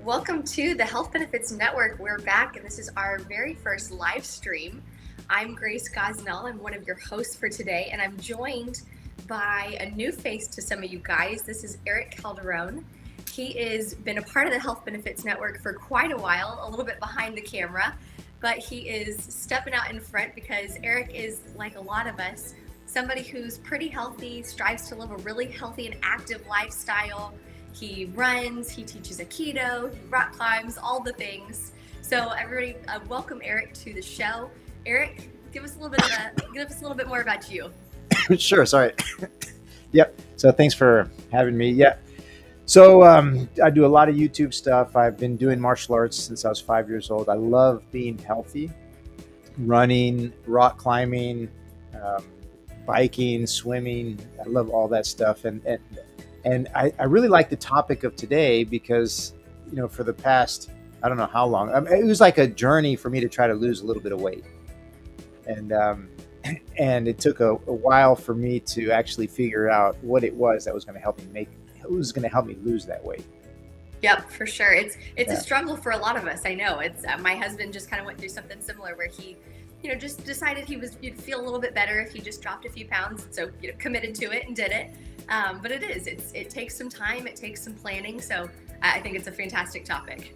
Welcome to the Health Benefits Network. We're back, and this is our very first live stream. I'm Grace Gosnell. I'm one of your hosts for today, and I'm joined by a new face to some of you guys. This is Eric Calderon. He has been a part of the Health Benefits Network for quite a while, a little bit behind the camera, but he is stepping out in front because Eric is, like a lot of us, somebody who's pretty healthy, strives to live a really healthy and active lifestyle. He runs, he teaches a keto, he rock climbs, all the things. So everybody, welcome Eric to the show. Eric, give us a little bit more about you. Sure. Sorry. Yep. So thanks for having me. Yeah. So I do a lot of YouTube stuff. I've been doing martial arts since I was 5 years old. I love being healthy, running, rock climbing, biking, swimming. I love all that stuff. And I really like the topic of today because, for the past, I don't know how long, it was like a journey for me to try to lose a little bit of weight. And it took a while for me to actually figure out what it was that was going to help me lose that weight. Yep, for sure. It's a struggle for a lot of us. I know. It's my husband just kind of went through something similar where he, just decided you'd feel a little bit better if he just dropped a few pounds. So, committed to it and did it. But it takes some time. It takes some planning. So I think it's a fantastic topic.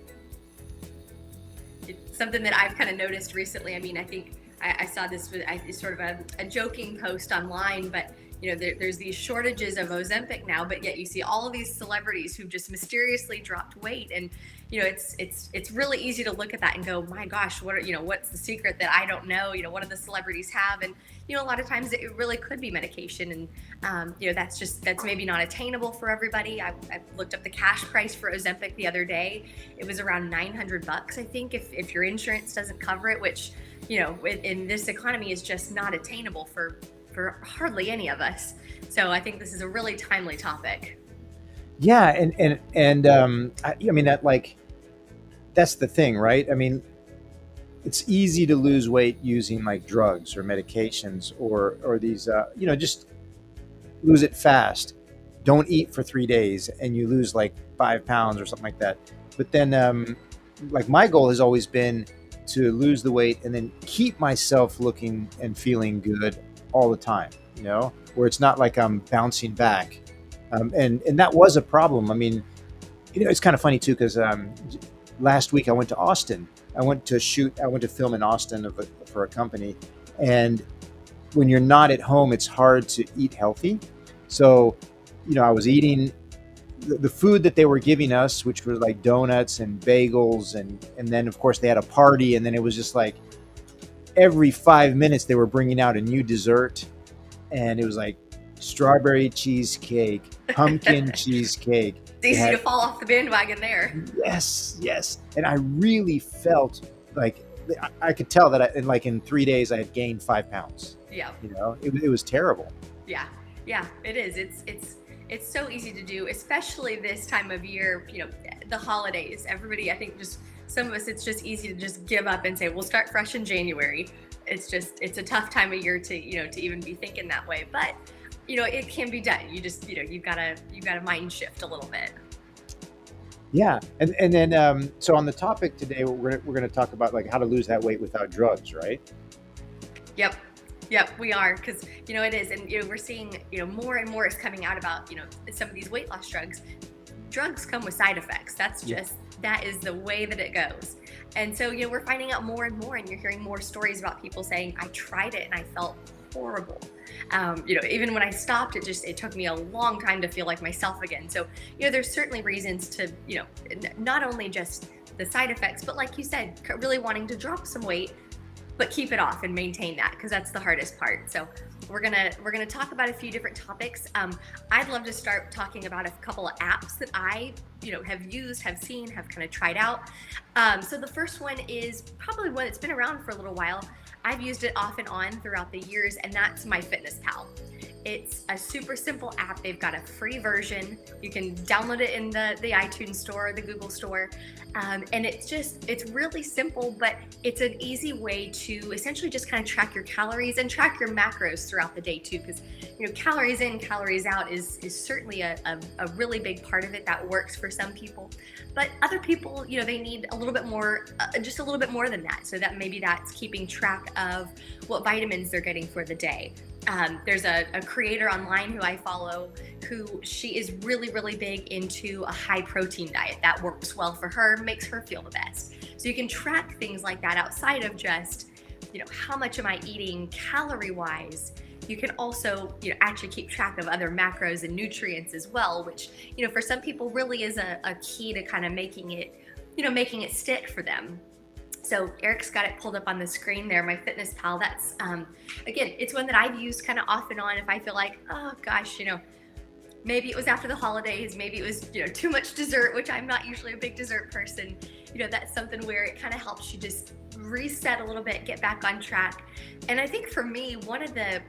It's something that I've kind of noticed recently. I mean, I think I saw this with sort of a joking post online, but there's these shortages of Ozempic now, but yet you see all of these celebrities who've just mysteriously dropped weight, and it's really easy to look at that and go, my gosh, what's the secret that I don't know? What do the celebrities have? And a lot of times it really could be medication, and that's maybe not attainable for everybody. I looked up the cash price for Ozempic the other day. It was around $900, I think, if your insurance doesn't cover it, which in this economy is just not attainable for hardly any of us. So I think this is a really timely topic. Yeah, I mean that's the thing, right? I mean, it's easy to lose weight using like drugs or medications or these just lose it fast. Don't eat for 3 days and you lose like 5 pounds or something like that. But then like my goal has always been to lose the weight and then keep myself looking and feeling good all the time, where it's not like I'm bouncing back. And that was a problem. I mean, it's kind of funny too, because last week I went to Austin. I went to film in Austin for a company. And when you're not at home, it's hard to eat healthy. So, I was eating the food that they were giving us, which was like donuts and bagels. And then of course they had a party, and then it was just like, every 5 minutes they were bringing out a new dessert, and it was like strawberry cheesecake, pumpkin cheesecake. It's easy to fall off the bandwagon there. Yes. And I really felt like I could tell that in 3 days I had gained 5 pounds. Yeah. It was terrible. Yeah, it is. It's so easy to do, especially this time of year, the holidays. Everybody, I think just some of us, it's just easy to just give up and say, we'll start fresh in January. It's a tough time of year to even be thinking that way. But, it can be done. You just, you've got to mind shift a little bit. Yeah. And then, so on the topic today, we're going to talk about like how to lose that weight without drugs, right? Yep, we are, because, it is. And, we're seeing, more and more is coming out about, some of these weight loss drugs. Drugs come with side effects. That is the way that it goes. And so, we're finding out more and more, and you're hearing more stories about people saying, I tried it and I felt horrible. Even when I stopped, it took me a long time to feel like myself again. So, there's certainly reasons to, not only just the side effects, but like you said, really wanting to drop some weight, but keep it off and maintain that, because that's the hardest part. So we're gonna talk about a few different topics. I'd love to start talking about a couple of apps that I have used, have seen, have kind of tried out. So the first one is probably one that's been around for a little while. I've used it off and on throughout the years, and that's MyFitnessPal. It's a super simple app. They've got a free version. You can download it in the iTunes store or the Google store. And it's really simple, but it's an easy way to essentially just kind of track your calories and track your macros throughout the day too. Because, calories in, calories out is certainly a really big part of it that works for some people. But other people, they need a little bit more, just a little bit more than that. So that maybe that's keeping track of what vitamins they're getting for the day. There's a creator online who I follow who she is really, really big into a high protein diet that works well for her, makes her feel the best. So you can track things like that outside of just, how much am I eating calorie wise? You can also, actually keep track of other macros and nutrients as well, which, for some people really is a key to kind of making it stick for them. So Eric's got it pulled up on the screen there, MyFitnessPal. That's, again, it's one that I've used kind of off and on if I feel like, oh gosh, maybe it was after the holidays, maybe it was, too much dessert, which I'm not usually a big dessert person. That's something where it kind of helps you just reset a little bit, get back on track. And I think for me, one of the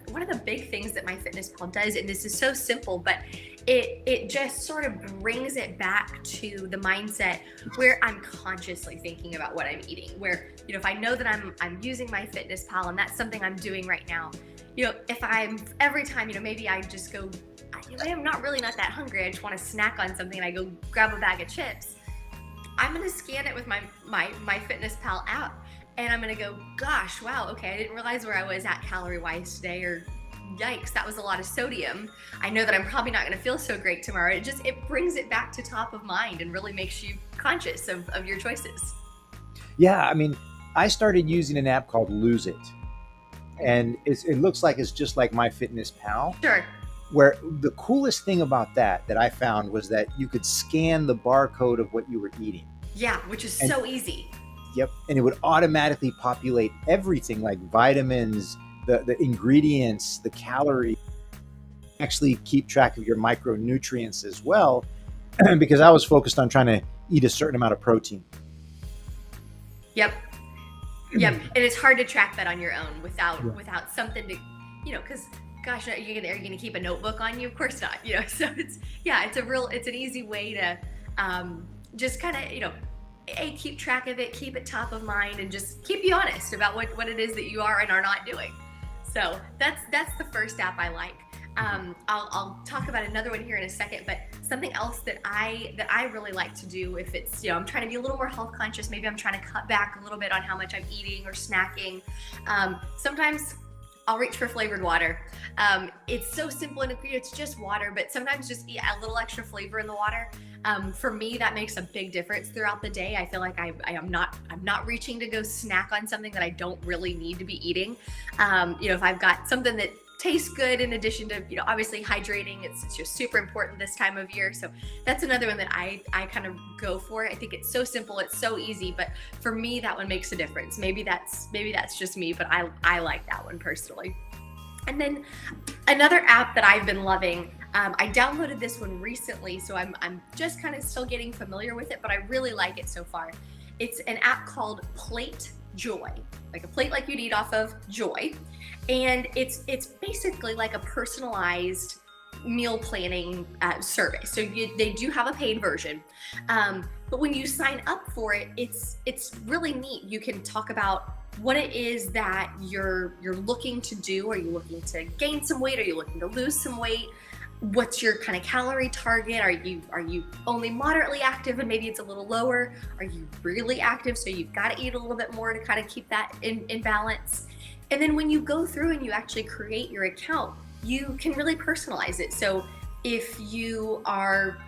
big things that MyFitnessPal does, and this is so simple, but it just sort of brings it back to the mindset where I'm consciously thinking about what I'm eating. Where, if I know that I'm using MyFitnessPal and that's something I'm doing right now, if I'm every time, maybe I just go, I'm not that hungry, I just want to snack on something and I go grab a bag of chips. I'm going to scan it with my MyFitnessPal app and I'm going to go, gosh, wow, okay, I didn't realize where I was at calorie-wise today, or yikes, that was a lot of sodium. I know that I'm probably not going to feel so great tomorrow. It brings it back to top of mind and really makes you conscious of your choices. Yeah, I mean, I started using an app called Lose It. And it looks like it's just like MyFitnessPal. Sure. Where the coolest thing about that I found was that you could scan the barcode of what you were eating. Yeah, which is so easy. Yep. And it would automatically populate everything like vitamins, the ingredients, the calories, actually keep track of your micronutrients as well, because I was focused on trying to eat a certain amount of protein. Yep. And it's hard to track that on your own without something to, because gosh, are you gonna keep a notebook on you? Of course not. So it's an easy way to just kind of, keep track of it, keep it top of mind, and just keep you honest about what it is that you are and are not doing. So that's the first app I like. I'll talk about another one here in a second, but something else that I really like to do if it's, I'm trying to be a little more health conscious, maybe I'm trying to cut back a little bit on how much I'm eating or snacking. Sometimes I'll reach for flavored water. It's so simple and it's just water, but sometimes just a little extra flavor in the water. For me, that makes a big difference throughout the day. I feel like I'm not reaching to go snack on something that I don't really need to be eating. If I've got something that tastes good in addition to, obviously hydrating, it's just super important this time of year. So that's another one that I kind of go for. I think it's so simple, it's so easy, but for me, that one makes a difference. Maybe that's just me, but I like that one personally. And then another app that I've been loving, I downloaded this one recently, so I'm just kind of still getting familiar with it, but I really like it so far. It's an app called Plate Joy, like a plate like you'd eat off of Joy. And it's basically like a personalized meal planning service. So they do have a paid version, but when you sign up for it, it's really neat. You can talk about what it is that you're looking to do. Are you looking to gain some weight? Are you looking to lose some weight? What's your kind of calorie target? Are you only moderately active and maybe it's a little lower? Are you really active? So you've got to eat a little bit more to kind of keep that in balance. And then when you go through and you actually create your account, you can really personalize it. So if you are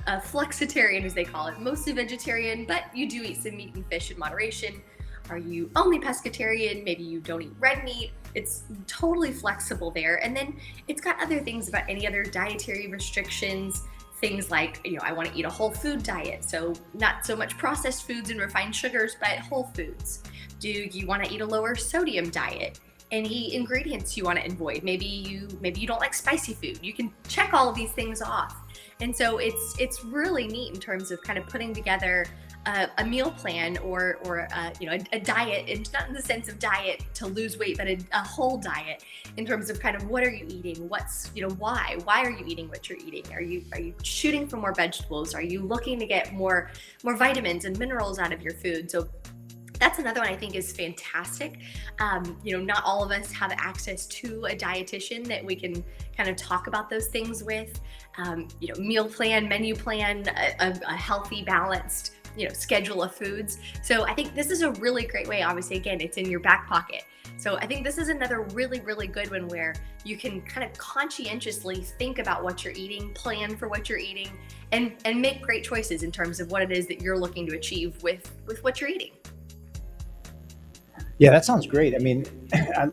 a flexitarian, as they call it, mostly vegetarian, but you do eat some meat and fish in moderation. Are you only pescatarian? Maybe you don't eat red meat. It's totally flexible there. And then it's got other things about any other dietary restrictions, things like, I want to eat a whole food diet. So not so much processed foods and refined sugars, but whole foods. Do you want to eat a lower sodium diet? Any ingredients you want to avoid? Maybe you don't like spicy food. You can check all of these things off. And so it's really neat in terms of kind of putting together a meal plan or a diet, and not in the sense of diet to lose weight, but a whole diet in terms of kind of what are you eating, what's why are you eating what you're eating, are you shooting for more vegetables, are you looking to get more vitamins and minerals out of your food. So that's another one I think is fantastic. Not all of us have access to a dietitian that we can kind of talk about those things with. Meal plan, menu plan, a healthy, balanced, schedule of foods. So I think this is a really great way. Obviously, again, it's in your back pocket. So I think this is another really, really good one where you can kind of conscientiously think about what you're eating, plan for what you're eating, and make great choices in terms of what it is that you're looking to achieve with what you're eating. Yeah, that sounds great. I mean,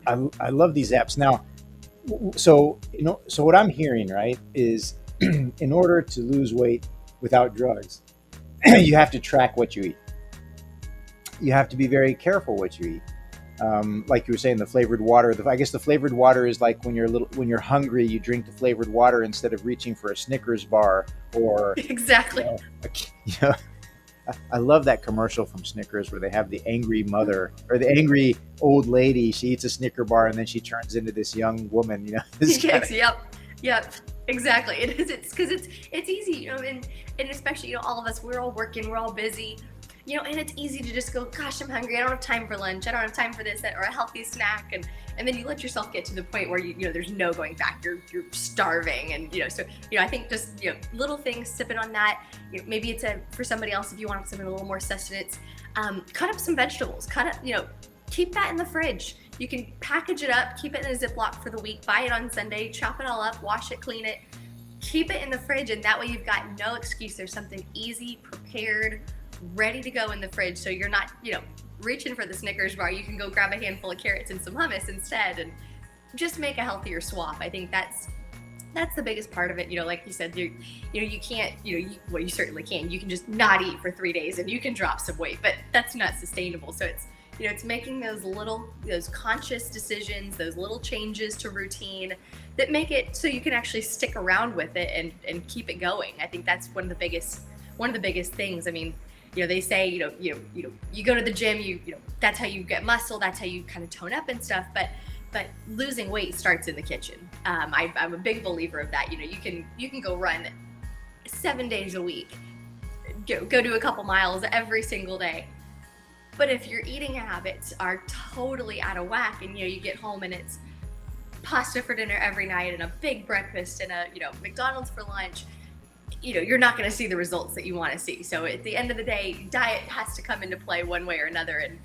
I love these apps. Now, so what I'm hearing, right, is in order to lose weight without drugs, you have to track what you eat. You have to be very careful what you eat. Like you were saying, the flavored water. I guess the flavored water is like when you're hungry, you drink the flavored water instead of reaching for a Snickers bar or Exactly. you know, I love that commercial from Snickers where they have the angry mother or the angry old lady. She eats a Snicker bar and then she turns into this young woman. Yes, yep, exactly. It is. It's because it's easy, and especially all of us, we're all working, we're all busy, and it's easy to just go, gosh, I'm hungry. I don't have time for lunch. I don't have time for this or a healthy snack, and then you let yourself get to the point where there's no going back. You're starving, and so I think just little things, sipping on that. Maybe it's for somebody else if you want something a little more sustenance. Cut up some vegetables. Keep that in the fridge. You can package it up, keep it in a Ziploc for the week, buy it on Sunday, chop it all up, wash it, clean it, keep it in the fridge, and that way you've got no excuse. There's something easy, prepared, ready to go in the fridge, so you're not, reaching for the Snickers bar. You can go grab a handful of carrots and some hummus instead, and just make a healthier swap. I think that's the biggest part of it. Like you said, you can't, you certainly can. You can just not eat for 3 days and you can drop some weight, but that's not sustainable. So it's making those conscious decisions, those little changes to routine that make it so you can actually stick around with it and keep it going. I think that's one of the biggest things. I mean, they say, you go to the gym, that's how you get muscle, that's how you kind of tone up and stuff. But losing weight starts in the kitchen. I'm a big believer of that. You can go run 7 days a week, go do a couple miles every single day. But if your eating habits are totally out of whack, and you get home and it's pasta for dinner every night and a big breakfast and a McDonald's for lunch, you're not going to see the results that you want to see. So at the end of the day, diet has to come into play one way or another, and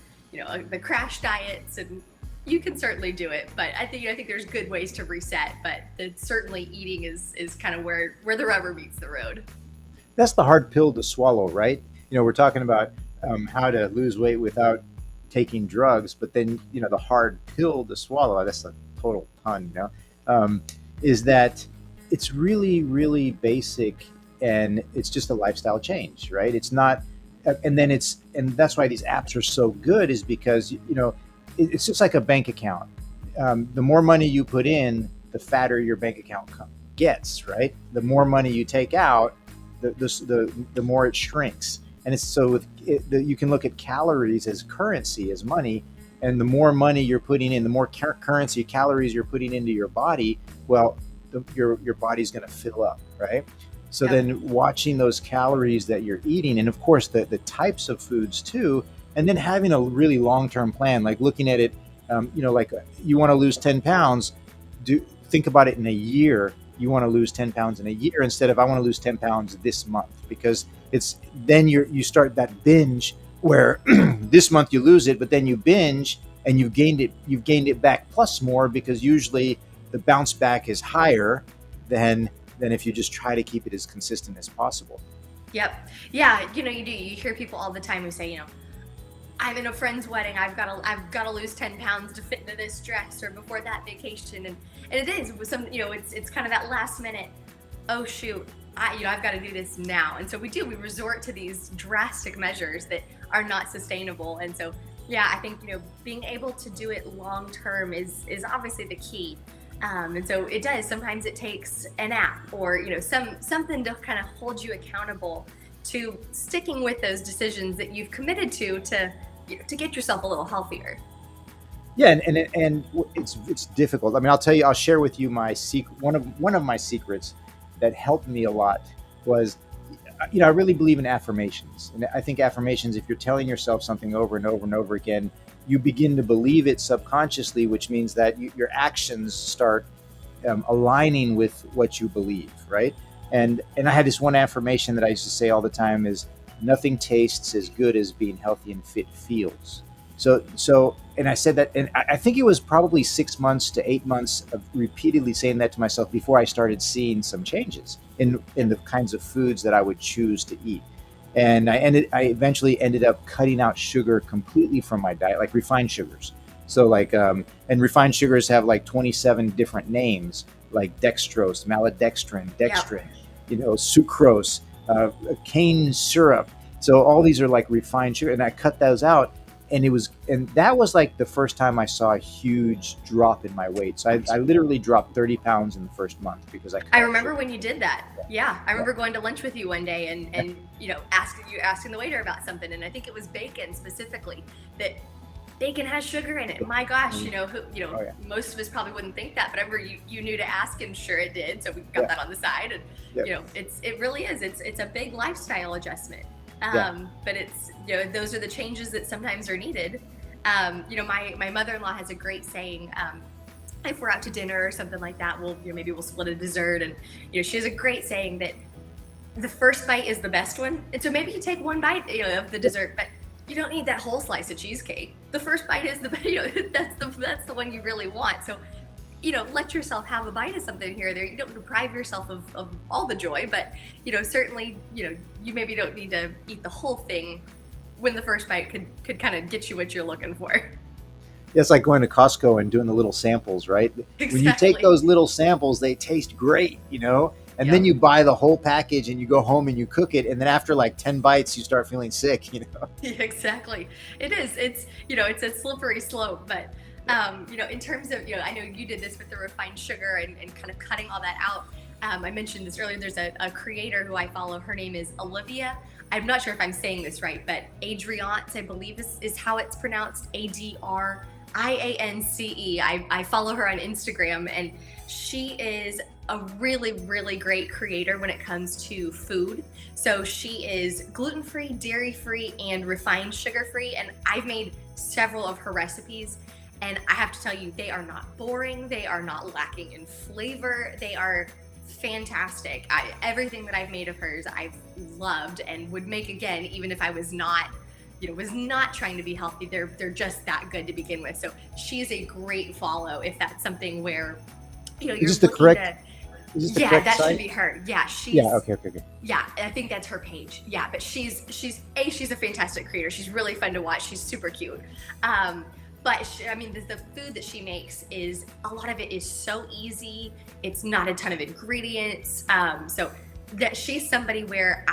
the crash diets, and you can certainly do it. But I think there's good ways to reset, but certainly eating is kind of where the rubber meets the road. That's the hard pill to swallow, right? We're talking about how to lose weight without taking drugs, but then the hard pill to swallow, that's a total pun, is that it's really, really basic, and it's just a lifestyle change, right? It's not, and that's why these apps are so good, is because it's just like a bank account. The more money you put in, the fatter your bank account gets, right? The more money you take out, the more it shrinks. And it's so you can look at calories as currency, as money, and the more money you're putting in, the more currency, calories you're putting into your body, well, your body's going to fill up, right? So then watching those calories that you're eating, and of course the types of foods too, and then having a really long-term plan, like looking at it, like you want to lose 10 pounds, think about it in a year. You want to lose 10 pounds in a year instead of I want to lose 10 pounds this month, because then you start that binge where this month you lose it, but then you binge and you've gained it back plus more, because usually the bounce back is higher than if you just try to keep it as consistent as possible. Yep. Yeah. You do. You hear people all the time who say, I'm in a friend's wedding. I've got to lose 10 pounds to fit into this dress, or before that vacation. And it is some, it's kind of that last minute, oh shoot, I've got to do this now. And so we resort to these drastic measures that are not sustainable. And so, yeah, I think, being able to do it long-term is obviously the key. And so it does. Sometimes it takes an app or, something to kind of hold you accountable to sticking with those decisions that you've committed to get yourself a little healthier. Yeah, and it's difficult. I mean, I'll tell you, I'll share with you my secret. One of my secrets that helped me a lot was, I really believe in affirmations, and I think affirmations, if you're telling yourself something over and over and over again, you begin to believe it subconsciously, which means that your actions start aligning with what you believe, right? And I had this one affirmation that I used to say all the time is, nothing tastes as good as being healthy and fit feels. So and I said that, and I think it was probably 6 months to 8 months of repeatedly saying that to myself before I started seeing some changes in the kinds of foods that I would choose to eat. And I eventually ended up cutting out sugar completely from my diet, like refined sugars. So like, and refined sugars have like 27 different names, like dextrose, maltodextrin, Yeah. dextrin, sucrose, cane syrup. So all these are like refined sugar, and I cut those out. And that was like the first time I saw a huge drop in my weight. So I literally dropped 30 pounds in the first month because I cut I out remember sugar. when you did that. Yeah, I Yeah. remember going to lunch with you one day and asking the waiter about something, and I think it was bacon specifically. That bacon has sugar in it. My gosh, Oh yeah. most of us probably wouldn't think that, but I remember you knew to ask, and sure it did. So we got Yeah. that on the side, and Yeah. it really is. It's a big lifestyle adjustment. Yeah. But it's those are the changes that sometimes are needed. My mother-in-law has a great saying. If we're out to dinner or something like that, maybe we'll split a dessert, and she has a great saying that the first bite is the best one. And so maybe you take one bite, of the dessert, but you don't need that whole slice of cheesecake. The first bite is that's the one you really want. So, let yourself have a bite of something here or there. You don't deprive yourself of all the joy, but certainly, you maybe don't need to eat the whole thing when the first bite could kind of get you what you're looking for. It's like going to Costco and doing the little samples, right? When you take Exactly. those little samples, they taste great, and then Yep. you buy the whole package and you go home and you cook it. And then after like 10 bites, you start feeling sick. Yeah, exactly. It is. It's a slippery slope, but in terms of, I know you did this with the refined sugar and kind of cutting all that out. I mentioned this earlier. There's a creator who I follow. Her name is Olivia. I'm not sure if I'm saying this right, but Adriance, I believe is how it's pronounced. ADRIANCE. I follow her on Instagram, and she is a really, really great creator when it comes to food. So she is gluten-free, dairy-free, and refined sugar-free. And I've made several of her recipes. And I have to tell you, they are not boring. They are not lacking in flavor. They are fantastic. Everything that I've made of hers, I've loved and would make again, even if I was not trying to be healthy. They're just that good to begin with. So she's a great follow if that's something where you're Is this the looking correct? to. Is this the Yeah, correct that should site? be her. Yeah, she's. Yeah. Okay. Yeah, I think that's her page. Yeah, but she's a fantastic creator. She's really fun to watch. She's super cute. But the food that she makes is a lot of it is so easy. It's not a ton of ingredients. So that she's somebody where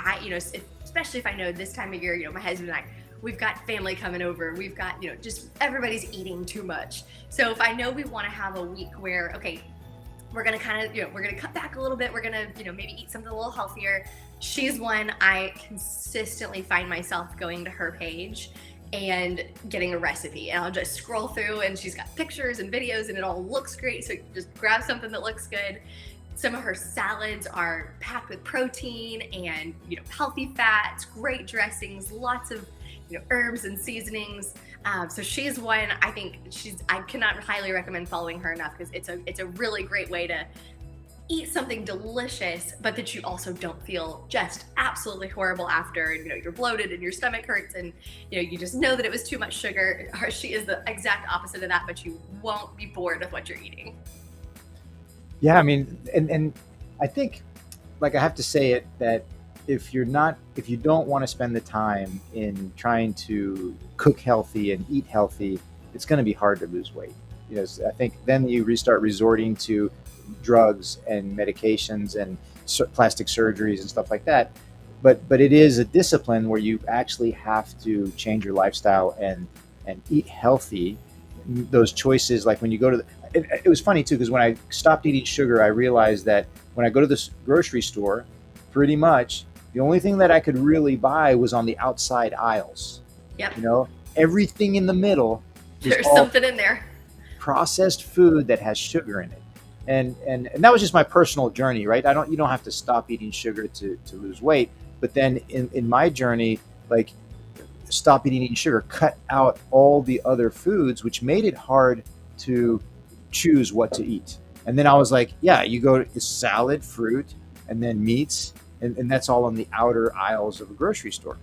especially if I know this time of year, my husband and I, we've got family coming over. We've got, just everybody's eating too much. So if I know we want to have a week where, okay, we're going to kind of, we're going to cut back a little bit. We're going to, maybe eat something a little healthier. She's one I consistently find myself going to her page and getting a recipe, and I'll just scroll through, and she's got pictures and videos, and it all looks great. So just grab something that looks good. Some of her salads are packed with protein and healthy fats, great dressings, lots of herbs and seasonings. So she's one I cannot highly recommend following her enough, because it's a really great way to eat something delicious, but that you also don't feel just absolutely horrible after, and you're bloated and your stomach hurts, and you just know that it was too much sugar. She is the exact opposite of that, but you won't be bored with what you're eating. Yeah. I mean, and I think, like, I have to say it that if you don't want to spend the time in trying to cook healthy and eat healthy, it's going to be hard to lose weight. I think then you restart resorting to drugs and medications and plastic surgeries and stuff like that. But it is a discipline where you actually have to change your lifestyle and eat healthy. Those choices, like when you go to it was funny too, because when I stopped eating sugar, I realized that when I go to the grocery store, pretty much The only thing that I could really buy was on the outside aisles. Yep. You know, everything in the middle is There's all something in there. processed food that has sugar in it. And that was just my personal journey, right? You don't have to stop eating sugar to lose weight. But then in my journey, like, stop eating sugar, cut out all the other foods, which made it hard to choose what to eat. And then I was like, yeah, you go to salad, fruit, and then meats, and that's all on the outer aisles of a grocery store.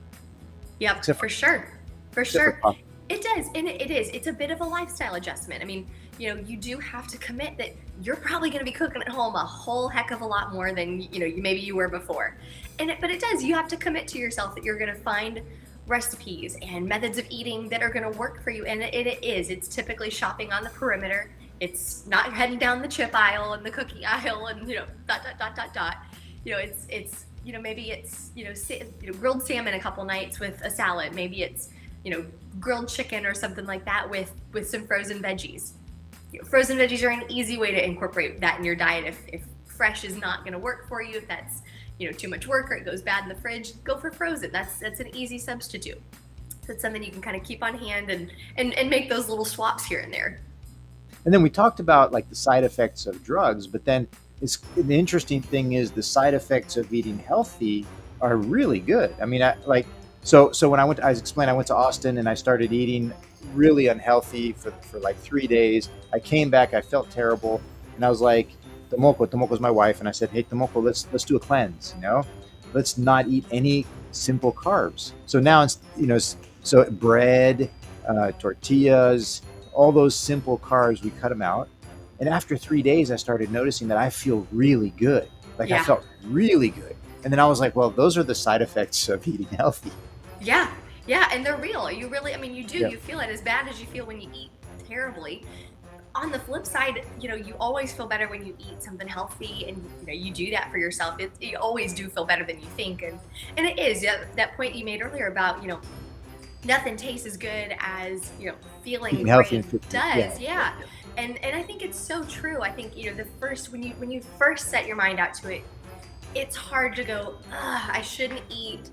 Yep, Except for sure. For except for sure. pop. It does. And it is. It's a bit of a lifestyle adjustment. I mean, you do have to commit that you're probably going to be cooking at home a whole heck of a lot more than, maybe you were before. But it does. You have to commit to yourself that you're going to find recipes and methods of eating that are going to work for you. And it is. It's typically shopping on the perimeter. It's not heading down the chip aisle and the cookie aisle and, dot, dot, dot, dot, dot. Maybe it's, grilled salmon a couple nights with a salad. Maybe it's, grilled chicken or something like that with some frozen veggies. Frozen veggies are an easy way to incorporate that in your diet. If fresh is not going to work for you, if that's, too much work or it goes bad in the fridge, go for frozen. That's an easy substitute. So it's something you can kind of keep on hand and make those little swaps here and there. And then we talked about like the side effects of drugs, but then the interesting thing is the side effects of eating healthy are really good. I mean, so when I went to Austin and I started eating really unhealthy for like 3 days. I came back, I felt terrible, and I was like, Tomoko's my wife, and I said, hey, Tomoko, let's do a cleanse, let's not eat any simple carbs. So now it's, so bread, tortillas, all those simple carbs, we cut them out. And after 3 days, I started noticing that I feel really good. Like, Yeah. I felt really good. And then I was like, well, those are the side effects of eating healthy. Yeah, yeah, and they're real. You really, you do. Yeah. You feel it as bad as you feel when you eat terribly. On the flip side, you always feel better when you eat something healthy, and you do that for yourself. You always do feel better than you think, and it is that point you made earlier about nothing tastes as good as feeling Eating healthy great and fit. does. Yeah. And I think it's so true. I think the first when you first set your mind out to it, it's hard to go, I shouldn't eat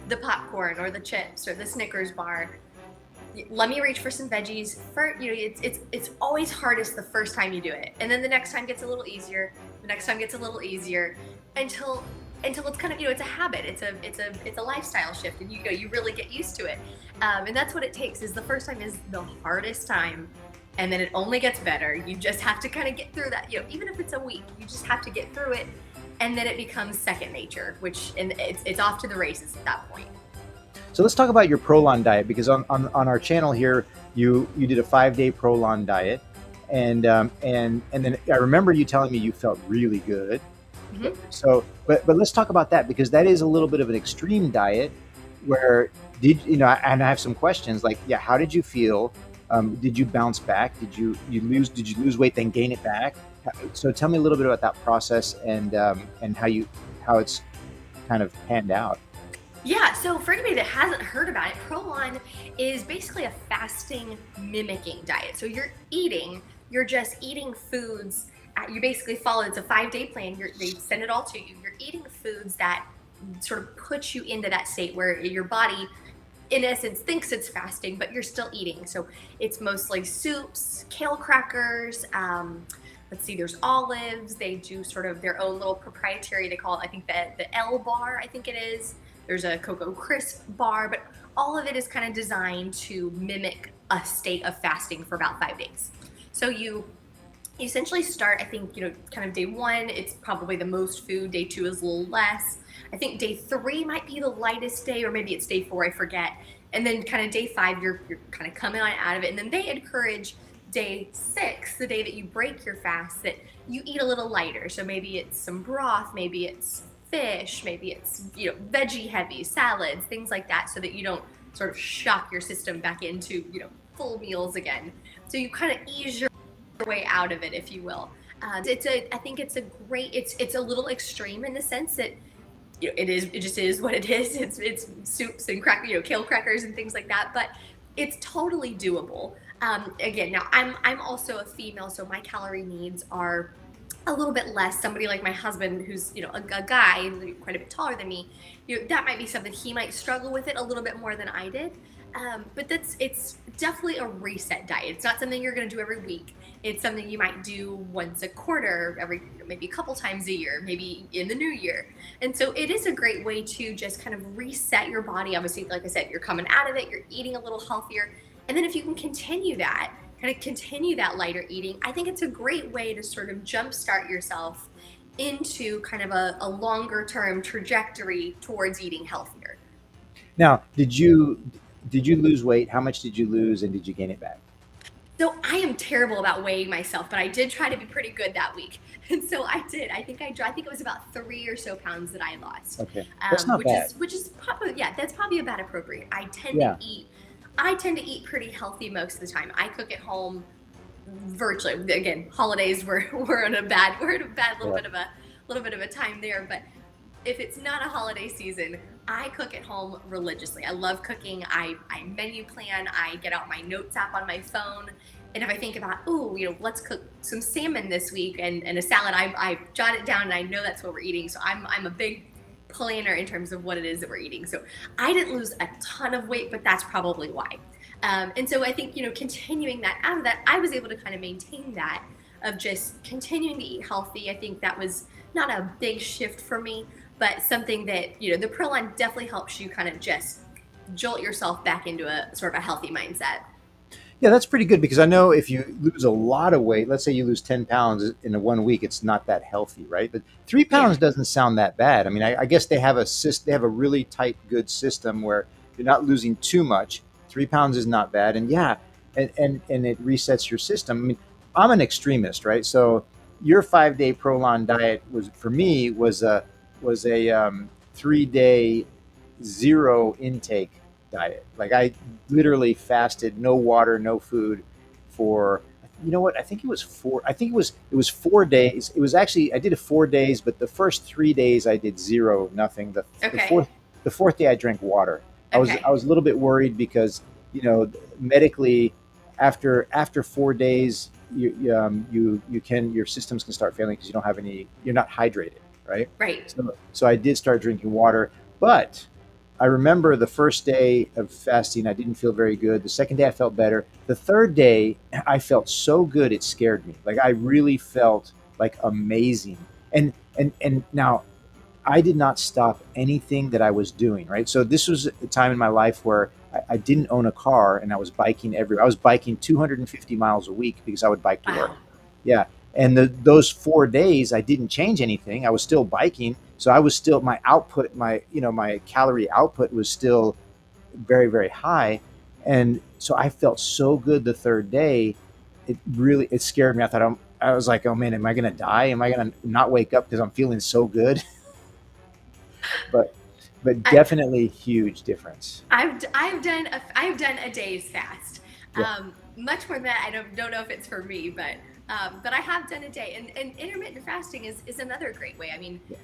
the popcorn or the chips or the Snickers bar. Let me reach for some veggies. It's always hardest the first time you do it, and then the next time gets a little easier. The next time gets a little easier until it's kind of it's a habit. It's a lifestyle shift, and you really get used to it. And that's what it takes. Is the first time is the hardest time, and then it only gets better. You just have to kind of get through that. Even if it's a week, you just have to get through it, and then it becomes second nature. And it's off to the races at that point. So let's talk about your Prolon diet, because on our channel here, you did a 5-day Prolon diet, and then I remember you telling me you felt really good. Mhm. So, but let's talk about that, because that is a little bit of an extreme diet. Where and I have some questions like, yeah, how did you feel? Did you bounce back? Did you lose weight then gain it back? So tell me a little bit about that process and how it's kind of panned out. Yeah, so for anybody that hasn't heard about it, Prolon is basically a fasting mimicking diet. So you're just eating foods. You basically follow, it's a 5-day plan. They send it all to you. You're eating foods that sort of put you into that state where your body, in essence, thinks it's fasting, but you're still eating. So it's mostly soups, kale crackers, let's see, there's olives. They do sort of their own little proprietary, they call it, I think the L bar, I think it is. There's a Cocoa Crisp bar, but all of it is kind of designed to mimic a state of fasting for about 5 days. So you essentially start, I think, kind of day 1, it's probably the most food. Day 2 is a little less. I think day 3 might be the lightest day, or maybe it's day 4, I forget. And then kind of day 5, you're kind of coming on out of it. And then they encourage day 6, the day that you break your fast, that you eat a little lighter. So maybe it's some broth, maybe it's fish, maybe it's veggie heavy salads, things like that, so that you don't sort of shock your system back into full meals again. So you kind of ease your way out of it, if you will. I think it's a great, it's a little extreme in the sense that it just is what it is. It's soups and kale crackers and things like that, but it's totally doable. Again, now I'm also a female, so my calorie needs are a little bit less. Somebody like my husband, who's a guy quite a bit taller than me, that might be something he might struggle with it a little bit more than I did. But it's definitely a reset diet. It's not something you're going to do every week. It's something you might do once a quarter, every maybe a couple times a year, maybe in the new year. And so it is a great way to just kind of reset your body. Obviously, like I said, you're coming out of it, you're eating a little healthier. And then if you can continue that, kind of continue that lighter eating, I think it's a great way to sort of jumpstart yourself into kind of a longer term trajectory towards eating healthier. Now, did you lose weight? How much did you lose, and did you gain it back? So I am terrible about weighing myself, but I did try to be pretty good that week, and so I did. I think it was about 3 or so pounds that I lost, Okay, that's not bad. which is probably, yeah, that's probably about appropriate. Yeah. I tend to eat pretty healthy most of the time. I cook at home virtually. Again, holidays we're in a bad Yeah. little bit of a time there, but if it's not a holiday season, I cook at home religiously. I love cooking. I menu plan. I get out my notes app on my phone. And if I think about, oh, let's cook some salmon this week and a salad, I jot it down and I know that's what we're eating. So I'm a big planner in terms of what it is that we're eating. So I didn't lose a ton of weight, but that's probably why. And so I think, continuing that out of that, I was able to kind of maintain that of just continuing to eat healthy. I think that was not a big shift for me, but something that, the Prolon definitely helps you kind of just jolt yourself back into a sort of a healthy mindset. Yeah, that's pretty good because I know if you lose a lot of weight, let's say you lose 10 pounds in a 1 week, it's not that healthy, right? But 3 pounds Yeah. doesn't sound that bad. I mean, I guess they have a really tight, good system where you're not losing too much. 3 pounds is not bad. And yeah, and it resets your system. I mean, I'm an extremist, right? So your 5 day Prolon diet was for me was a 3 day zero intake diet. Like I literally fasted, no water, no food for, you know what? I think it was four. I think it was 4 days. It was actually, I did it 4 days, but the first 3 days I did zero, nothing. The Okay. fourth day I drank water. I Okay. was a little bit worried because, medically, after 4 days, your systems can start failing because you don't have any, you're not hydrated, right? Right. So I did start drinking water, but I remember the first day of fasting, I didn't feel very good. The second day, I felt better. The third day, I felt so good it scared me. Like I really felt like amazing. And now I did not stop anything that I was doing. Right. So this was a time in my life where I didn't own a car and I was biking everywhere. I was biking 250 miles a week because I would bike to work. Wow. Yeah. And those 4 days, I didn't change anything. I was still biking. So I was still, my output, my calorie output was still very, very high. And so I felt so good the third day. It scared me. I was like, oh man, am I going to die? Am I going to not wake up because I'm feeling so good? But, but I, definitely huge difference. I've done a day's fast. Yeah. Much more than that, I don't know if it's for me, but I have done a day, and intermittent fasting is another great way. I mean, Yeah.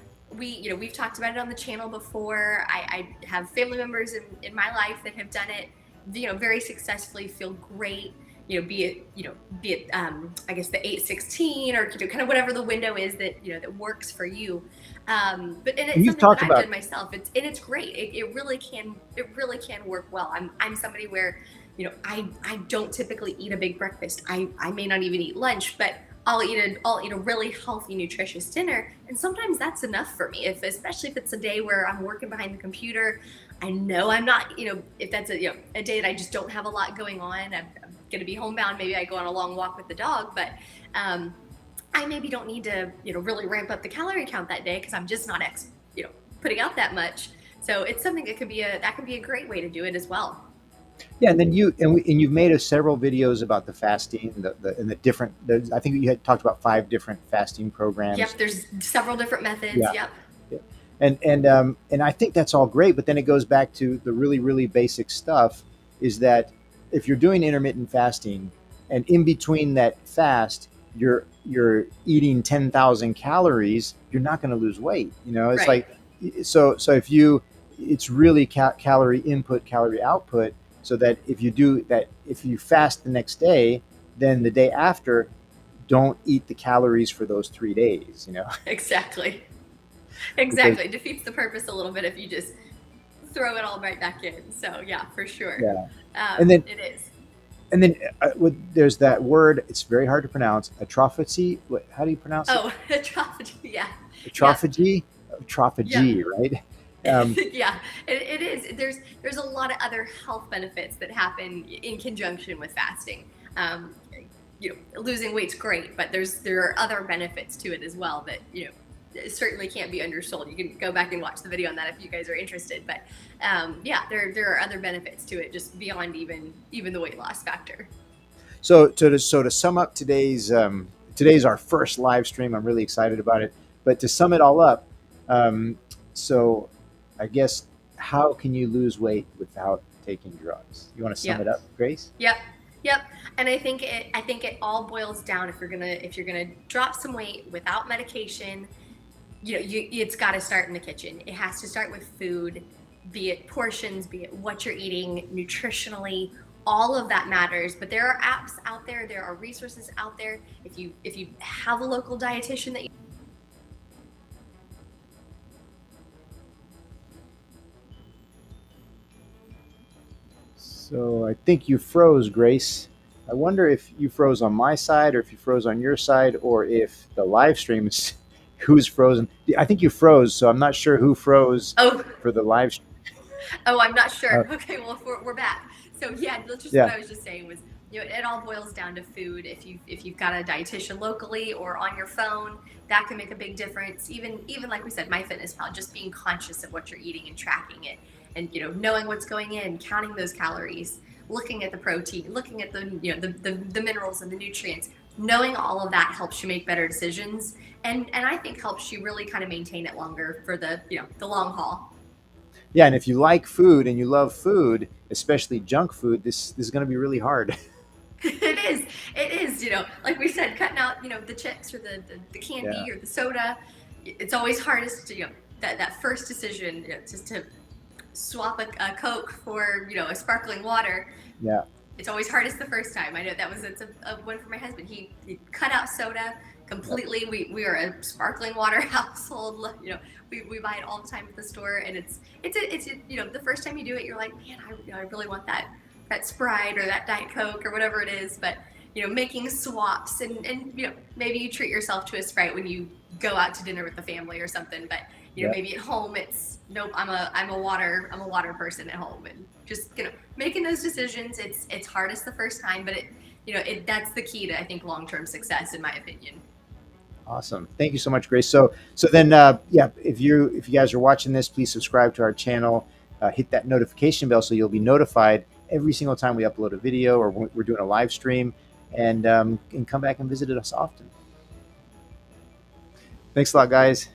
we've talked about it on the channel before. I have family members in my life that have done it, very successfully, feel great. Be it I guess the 8-16 or kind of whatever the window is that that works for you. But and And it's you've something that talked I've about, done myself. It's great. It really can work well. I'm somebody where I don't typically eat a big breakfast. I may not even eat lunch, but I'll eat a really healthy, nutritious dinner, and sometimes that's enough for me. If especially if it's a day where I'm working behind the computer, I know I'm not. If that's a day that I just don't have a lot going on, I'm going to be homebound. Maybe I go on a long walk with the dog, but um, I maybe don't need to really ramp up the calorie count that day because I'm just not putting out that much. So it's something that could be a great way to do it as well. yeah, and then you've made us several videos about the fasting, and the different. I think you had talked about 5 different fasting Yep, programs. there's several different methods. Yeah. Yep. Yeah. And I think that's all great, but then it goes back to the really, really basic stuff is that if you're doing intermittent fasting and in between that fast you're eating 10,000 calories, you're not going to lose weight. It's Right. like, so if you, it's really calorie input, calorie output, so that if you fast the next day, then the day after don't eat the calories for those 3 days, you know. Exactly. Because Exactly. It defeats the purpose a little bit if you just throw it all right back in. So yeah, for sure. yeah, and then It is. there's that word. It's very hard to pronounce. Atrophy. What? How do you pronounce it? Oh, atrophy. Yeah. Yep. Atrophagy. Yep. Atrophagy, right? Um, Yeah, it is. There's a lot of other health benefits that happen in conjunction with fasting. Um, Losing weight's great, but there are other benefits to it as well that it certainly can't be undersold. You can go back and watch the video on that if you guys are interested. But yeah, there are other benefits to it just beyond even the weight loss factor. so to sum up today's our first live stream. I'm really excited about it. But to sum it all up, um, so I guess how can you lose weight without taking drugs? You want to sum Yeah. it up, Grace? Yep. Yep. And I think it all boils down if you're gonna drop some weight without medication, it's got to start in the kitchen. It has to start with food, be it portions, be it what you're eating nutritionally. All of that matters. But there are apps out there, there are resources out there. If you have a local dietitian that So I think you froze, Grace. I wonder if you froze on my side or if you froze on your side or if the live stream is who's frozen. I think you froze, so I'm not sure who froze oh for the live stream. Oh, I'm not Uh, sure. Okay, well, we're back. So yeah, that's just what yeah, I was just saying was, it all boils down to food. If you've got a dietitian locally or on your phone, that can make a big difference. Even like we said, MyFitnessPal, just being conscious of what you're eating and tracking it, and knowing what's going in, counting those calories, looking at the protein, looking at the minerals and the nutrients. Knowing all of that helps you make better decisions, and I think helps you really kind of maintain it longer for the long haul. yeah. And if you like food and you love food, especially junk food, this is going to be really hard. It is. It is. Like we said, cutting out, the chips or the candy Yeah, or the soda. It's always hardest to, that first decision, just to swap a Coke for, a sparkling water. yeah, It's always hardest the first time. I know it's a one for my husband. He cut out soda yep, completely. We are a sparkling water household. We buy it all the time at the store, and the first time you do it, you're like, man, I really want that Sprite or that Diet Coke or whatever it is. But making swaps, and maybe you treat yourself to a Sprite when you go out to dinner with the family or something. But yep. maybe at home it's nope. I'm a water person at home, and just making those decisions. It's hardest the first time, but that's the key to, I think, long-term success, in my opinion. Awesome. Thank you so much, Grace. So then, yeah, if you guys are watching this, please subscribe to our channel. Hit that notification bell so you'll be notified every single time we upload a video or we're doing a live stream, and come back and visit us often. Thanks a lot, guys.